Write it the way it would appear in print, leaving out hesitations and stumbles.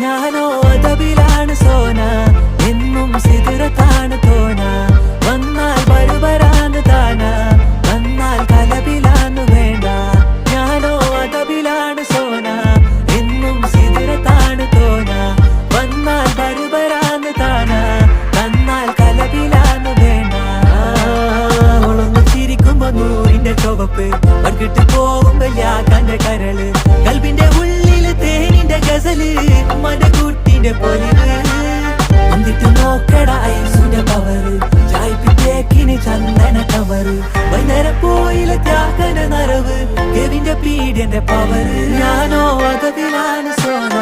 ഞാനോ അതബിലാണ് സോന, എന്നും സിതിറത്താണ് തോന. വന്നാൽ ബരുബരാന്ന് താന, വന്നാൽ കലബിലാന്ന് വേണ്ട. ഞാനോ അതബിലാണ് സോന, എന്നും സിതിറത്താണ് തോന. വന്നാൽ ബരുബരാന്ന് താന, വന്നാൽ കലബിലാന്ന് വേണ്ട. അവളൊന്ന് ചിരിക്കുമ്പോ നൂറിന്റെ ചുവപ്പ്, പങ്കിട്ട് പോകുമ്പോ യാക്കാന്റെ കരള്. കൽബിന്റെ ഉള്ളില് തേനിന്റെ ഗസല്, മടകൂട്ടിന്റെ പൊലിവ്. എന്നിട്ട് നോക്കട ഐസുന്റെ പവറ്, ചായ്പിത്തേക്കിന് ചന്ദന കവറ്. വൈകുന്നേരം പോയില്ല ത്യാഗന നരവ്, കെവിന്റെ പീഡിയന്റെ പവറ്. ഞാനോ അതബിലാണ് സോന.